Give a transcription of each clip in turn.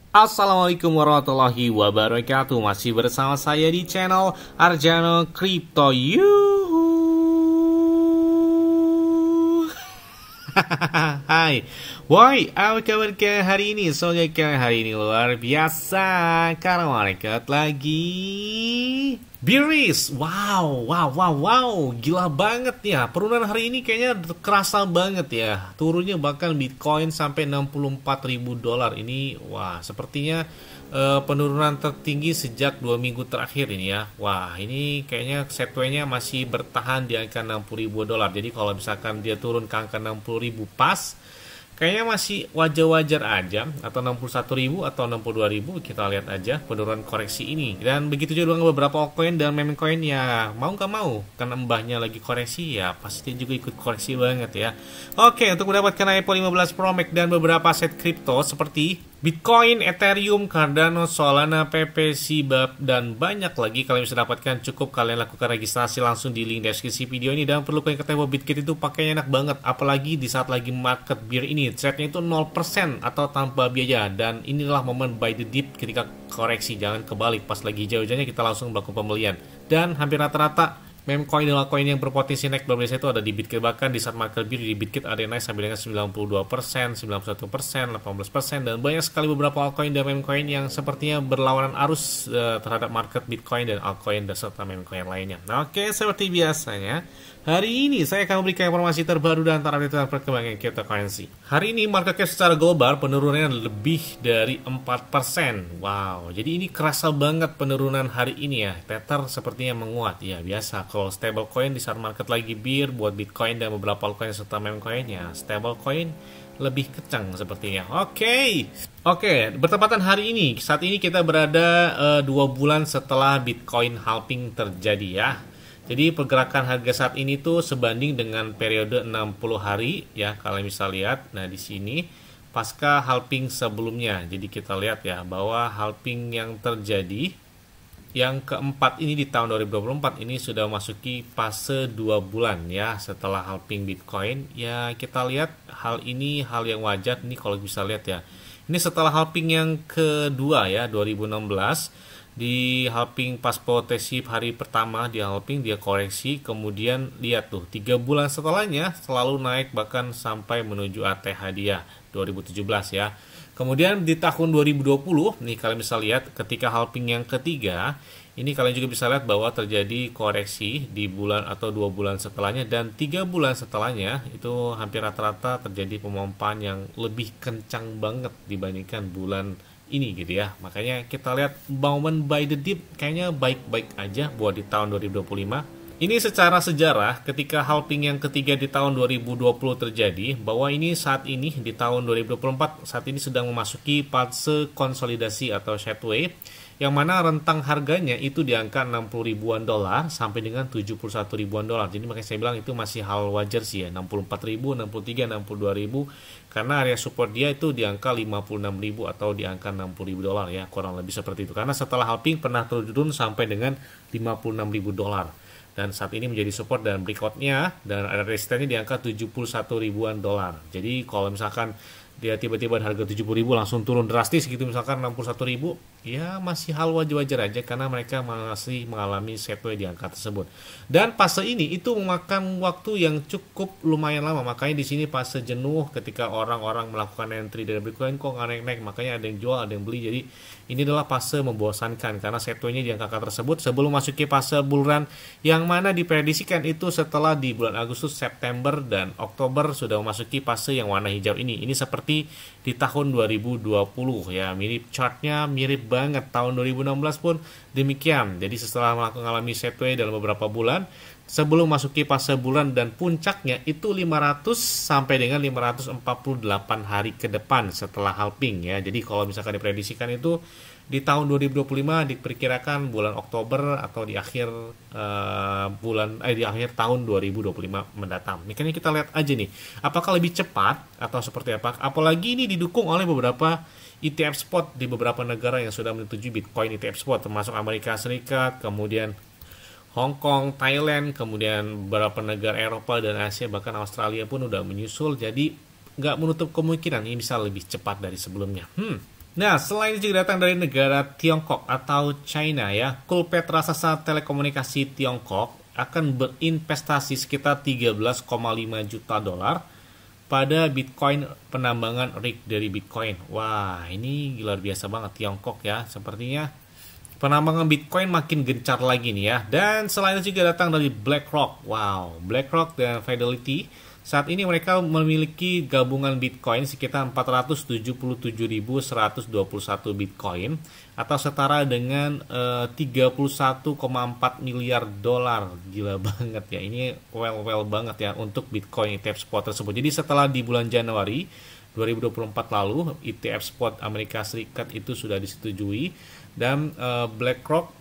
Assalamualaikum warahmatullahi wabarakatuh. Masih bersama saya di channel Arjano Crypto. Hai, woi, apa kabar kalian hari ini? Semoga kalian hari ini luar biasa karena market lagi bearish. Wow, gila banget ya. Penurunan hari ini kayaknya kerasa banget ya. Turunnya bahkan Bitcoin sampai $64.000. Ini wah, sepertinya penurunan tertinggi sejak 2 minggu terakhir ini ya. Wah, ini kayaknya setway-nya masih bertahan di angka $60.000. Jadi kalau misalkan dia turun ke angka 60.000 pas, kayaknya masih wajar-wajar aja, atau 61.000 atau 62.000. Kita lihat aja penurunan koreksi ini. Dan begitu juga dengan beberapa altcoin dan meme coin ya, mau nggak mau, karena mbahnya lagi koreksi ya, pasti juga ikut koreksi banget ya. Oke, untuk mendapatkan iPhone 15 Pro Max dan beberapa aset kripto seperti Bitcoin, Ethereum, Cardano, Solana, PP, Shibab, dan banyak lagi kalian bisa dapatkan. Cukup kalian lakukan registrasi langsung di link deskripsi video ini. Dan perlu kalian ketahui bahwa Bitkit itu pakainya enak banget, apalagi di saat lagi market bear ini. Trade-nya itu 0% atau tanpa biaya. Dan inilah momen buy the dip ketika koreksi. Jangan kebalik, pas lagi hijau-hijaunya kita langsung melakukan pembelian. Dan hampir rata-rata meme coin dan altcoin yang berpotensi naik luar biasa itu ada di Bitkit. Bahkan di saat market bear di Bitkit ada yang naik sampai dengan 92%, 91%, 18%, dan banyak sekali beberapa altcoin dan meme coin yang sepertinya berlawanan arus terhadap market Bitcoin dan altcoin dan serta meme coin lainnya. Nah, oke, seperti biasanya hari ini saya akan memberikan informasi terbaru dan terupdate tentang perkembangan cryptocurrency. Hari ini market cap secara global penurunannya lebih dari 4%. Wow, jadi ini kerasa banget penurunan hari ini ya. Tether sepertinya menguat. Ya, biasa kalau stablecoin di saat market lagi bear buat Bitcoin dan beberapa altcoin serta meme coin ya, stablecoin lebih kencang sepertinya. Oke, bertepatan hari ini. Saat ini kita berada 2 bulan setelah Bitcoin halving terjadi ya. Jadi pergerakan harga saat ini tuh sebanding dengan periode 60 hari ya, kalian bisa lihat. Nah, di sini pasca halving sebelumnya. Jadi kita lihat ya bahwa halving yang terjadi yang keempat ini di tahun 2024 ini sudah masuki fase 2 bulan ya setelah halving Bitcoin. Ya, kita lihat hal ini hal yang wajar. Ini kalau bisa lihat ya. Ini setelah halving yang kedua ya, 2016. Di halving pas potesif hari pertama dia halving, dia koreksi, kemudian lihat tuh 3 bulan setelahnya selalu naik bahkan sampai menuju ATH dia 2017 ya. Kemudian di tahun 2020 nih kalian bisa lihat ketika halving yang ketiga ini kalian juga bisa lihat bahwa terjadi koreksi di bulan atau 2 bulan setelahnya, dan 3 bulan setelahnya itu hampir rata-rata terjadi pemompaan yang lebih kencang banget dibandingkan bulan ini gitu ya. Makanya kita lihat momen buy the dip kayaknya baik-baik aja buat di tahun 2025. Ini secara sejarah ketika halving yang ketiga di tahun 2020 terjadi, bahwa ini saat ini di tahun 2024 saat ini sedang memasuki fase konsolidasi atau sideways, yang mana rentang harganya itu di angka 60 ribuan dolar sampai dengan 71 ribuan dolar. Jadi makanya saya bilang itu masih hal wajar sih ya, 64 ribu, 63, 62 ribu, karena area support dia itu di angka 56 ribu atau di angka 60 ribu dolar ya, kurang lebih seperti itu. Karena setelah halving pernah turun sampai dengan 56 ribu dolar. Dan saat ini menjadi support dan breakoutnya, dan ada resistennya di angka 71 ribuan dolar. Jadi kalau misalkan dia tiba-tiba harga 70 ribu langsung turun drastis gitu, misalkan 61 ribu, ya masih hal wajar-wajar aja karena mereka masih mengalami sideways di angka tersebut. Dan fase ini itu memakan waktu yang cukup lumayan lama. Makanya di sini fase jenuh ketika orang-orang melakukan entry dari Bitcoin kok nggak naik-naik, makanya ada yang jual, ada yang beli. Jadi ini adalah fase membosankan karena sideways-nya di angka tersebut sebelum masuki fase bull run yang mana diprediksikan itu setelah di bulan Agustus, September, dan Oktober sudah memasuki fase yang warna hijau ini. Ini seperti di tahun 2020 ya, mirip chartnya mirip banget. Tahun 2016 pun demikian. Jadi setelah mengalami sideways dalam beberapa bulan sebelum masuki fase bulan, dan puncaknya itu 500 sampai dengan 548 hari ke depan setelah halving ya. Jadi kalau misalkan diprediksikan itu di tahun 2025 diperkirakan bulan Oktober atau di akhir di akhir tahun 2025 mendatang. Ini kan kita lihat aja nih, apakah lebih cepat atau seperti apa. Apalagi ini didukung oleh beberapa ETF spot di beberapa negara yang sudah menyetujui Bitcoin ETF spot, termasuk Amerika Serikat, kemudian Hong Kong, Thailand, kemudian beberapa negara Eropa dan Asia, bahkan Australia pun udah menyusul. Jadi nggak menutup kemungkinan ini bisa lebih cepat dari sebelumnya. Nah, selain itu juga datang dari negara Tiongkok atau China ya. Kulpet raksasa telekomunikasi Tiongkok akan berinvestasi sekitar 13,5 juta dolar pada Bitcoin penambangan rig dari Bitcoin. Wah, ini luar biasa banget Tiongkok ya. Sepertinya penambangan Bitcoin makin gencar lagi nih ya. Dan selain itu juga datang dari BlackRock. Wow, BlackRock dan Fidelity. Saat ini mereka memiliki gabungan Bitcoin sekitar 477.121 Bitcoin atau setara dengan 31,4 miliar dolar. Gila banget ya. Ini well banget ya untuk Bitcoin ETF spot tersebut. Jadi setelah di bulan Januari 2024 lalu ETF spot Amerika Serikat itu sudah disetujui dan BlackRock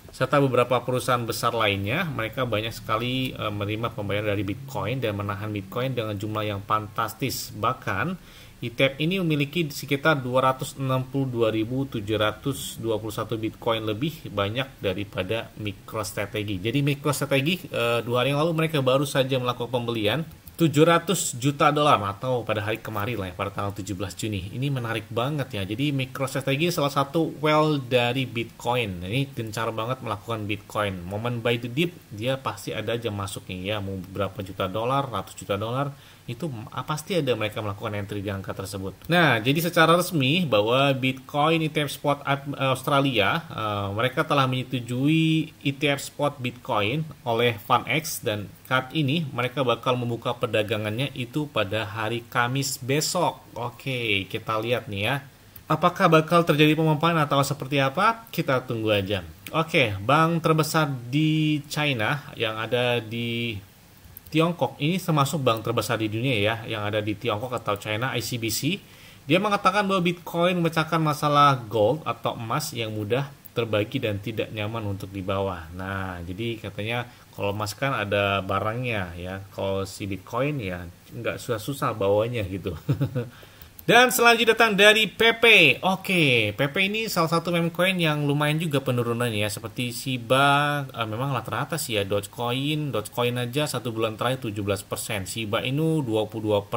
serta beberapa perusahaan besar lainnya, mereka banyak sekali menerima pembayaran dari Bitcoin dan menahan Bitcoin dengan jumlah yang fantastis. Bahkan ETF ini memiliki sekitar 262.721 Bitcoin lebih banyak daripada MicroStrategy. Jadi MicroStrategy 2 hari yang lalu mereka baru saja melakukan pembelian 700 juta dolar atau pada hari kemarin lah ya, pada tanggal 17 Juni. Ini menarik banget ya. Jadi MicroStrategy salah satu well dari Bitcoin. Ini gencar banget melakukan Bitcoin. Momen buy the dip dia pasti ada aja masuknya ya. Mau berapa juta dolar, ratus juta dolar, itu pasti ada mereka melakukan entry di angka tersebut. Nah, jadi secara resmi bahwa Bitcoin ETF spot Australia, mereka telah menyetujui ETF spot Bitcoin oleh FunX dan saat ini mereka bakal membuka perdagangannya itu pada hari Kamis besok. Oke, kita lihat nih ya. Apakah bakal terjadi pemompaan atau seperti apa? Kita tunggu aja. Oke, bank terbesar di China yang ada di Tiongkok, ini termasuk bank terbesar di dunia ya, yang ada di Tiongkok atau China, ICBC. Dia mengatakan bahwa Bitcoin memecahkan masalah gold atau emas yang mudah terbagi dan tidak nyaman untuk dibawa. Nah, jadi katanya kalau emas kan ada barangnya ya, kalau si Bitcoin ya nggak susah-susah bawanya gitu. Dan selanjutnya datang dari PP. Oke, PP ini salah satu meme coin yang lumayan juga penurunannya ya. Seperti Shiba, memang rata-rata sih ya. Dogecoin aja 1 bulan terakhir 17%. Shiba Inu 22%.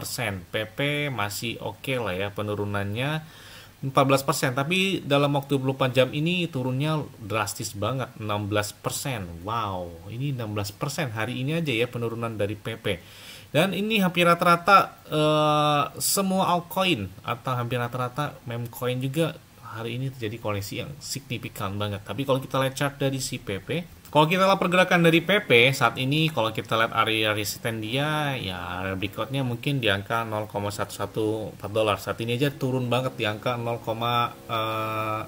PP masih oke lah ya penurunannya 14%. Tapi dalam waktu 24 jam ini turunnya drastis banget 16%. Wow, ini 16% hari ini aja ya penurunan dari PP. Dan ini hampir rata-rata semua altcoin atau hampir rata-rata meme coin juga hari ini terjadi koreksi yang signifikan banget. Tapi kalau kita lihat chart dari si PP, kalau kita lihat pergerakan dari PP saat ini, kalau kita lihat area resisten dia, ya berikutnya mungkin di angka 0,114 dolar. Saat ini aja turun banget di angka 0,18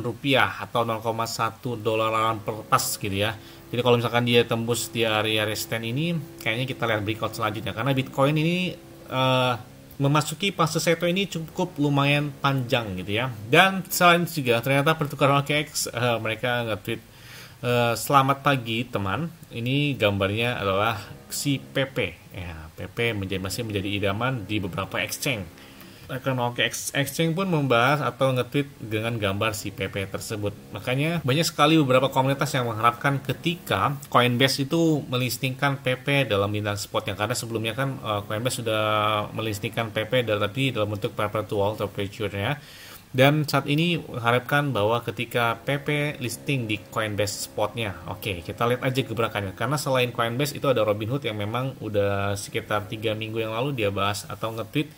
rupiah atau 0,1 dolaran per pas gitu ya. Jadi kalau misalkan dia tembus di area resisten ini, kayaknya kita lihat breakout selanjutnya. Karena Bitcoin ini memasuki fase seto ini cukup lumayan panjang gitu ya. Dan selain itu juga ternyata pertukaran OKX mereka nge-tweet selamat pagi teman. Ini gambarnya adalah si PP. Ya, PP masih menjadi idaman di beberapa exchange. Akun OKX Exchange pun membahas atau nge-tweet dengan gambar si PP tersebut. Makanya banyak sekali beberapa komunitas yang mengharapkan ketika Coinbase itu melistingkan PP dalam bintang spotnya. Karena sebelumnya kan Coinbase sudah melistingkan PP tapi dalam bentuk perpetual atau future-nya. Dan saat ini mengharapkan bahwa ketika PP listing di Coinbase spotnya, oke, kita lihat aja gebrakannya. Karena selain Coinbase itu ada Robinhood yang memang udah sekitar 3 minggu yang lalu dia bahas atau nge-tweet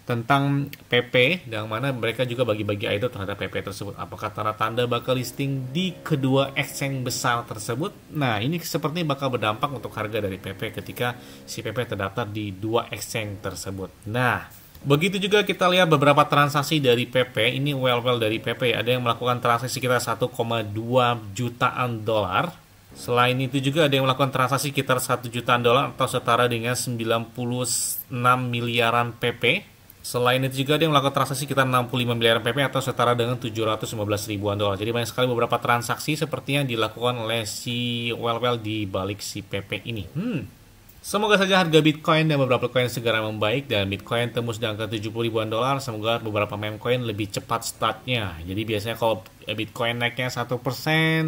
tentang PP, yang mana mereka juga bagi-bagi idea terhadap PP tersebut. Apakah tanda-tanda bakal listing di kedua exchange besar tersebut? Nah, ini sepertinya bakal berdampak untuk harga dari PP ketika si PP terdaftar di dua exchange tersebut. Nah, begitu juga kita lihat beberapa transaksi dari PP. Ini well dari PP. Ada yang melakukan transaksi sekitar 1,2 jutaan dolar. Selain itu juga ada yang melakukan transaksi sekitar 1 jutaan dolar atau setara dengan 96 miliaran PP. Selain itu juga ada yang melakukan transaksi sekitar 65 miliar PP atau setara dengan 715 ribuan dolar. Jadi banyak sekali beberapa transaksi sepertinya dilakukan oleh si well di balik si PP ini. Semoga saja harga Bitcoin dan beberapa coin segera membaik dan Bitcoin tembus di angka 70 ribuan dolar. Semoga beberapa meme coin lebih cepat startnya. Jadi biasanya kalau Bitcoin naiknya 1%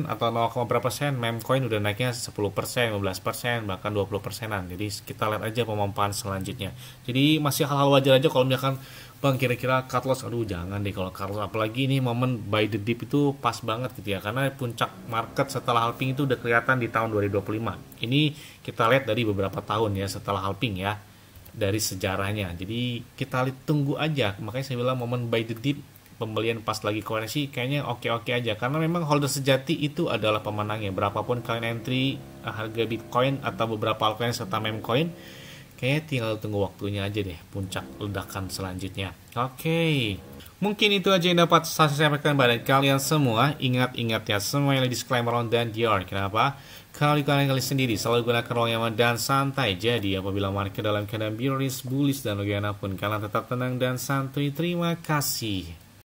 atau 0, berapa persen, meme coin udah naiknya 10%, 15%, bahkan 20%-an. Jadi kita lihat aja pemompaan selanjutnya. Jadi masih hal-hal wajar aja kalau misalkan Bang, kira-kira cut loss, aduh jangan deh kalau cut loss, apalagi ini momen buy the dip itu pas banget gitu ya, karena puncak market setelah halving itu udah kelihatan di tahun 2025. Ini kita lihat dari beberapa tahun ya setelah halving ya, dari sejarahnya. Jadi kita tunggu aja, makanya saya bilang momen buy the dip, pembelian pas lagi koreksi kayaknya oke-oke aja, karena memang holder sejati itu adalah pemenangnya. Berapapun kalian entry harga Bitcoin atau beberapa altcoin serta meme coin, kayaknya tinggal tunggu waktunya aja deh puncak ledakan selanjutnya. Oke. Mungkin itu aja yang dapat saya sampaikan pada kalian semua. Ingat-ingat ya, semuanya disclaimer on dan Dior. Kenapa? Kalau kalian sendiri selalu gunakan ruang nyaman dan santai. Jadi apabila market dalam keadaan bearish, bullish dan bagaimanapun, kalian tetap tenang dan santuy. Terima kasih.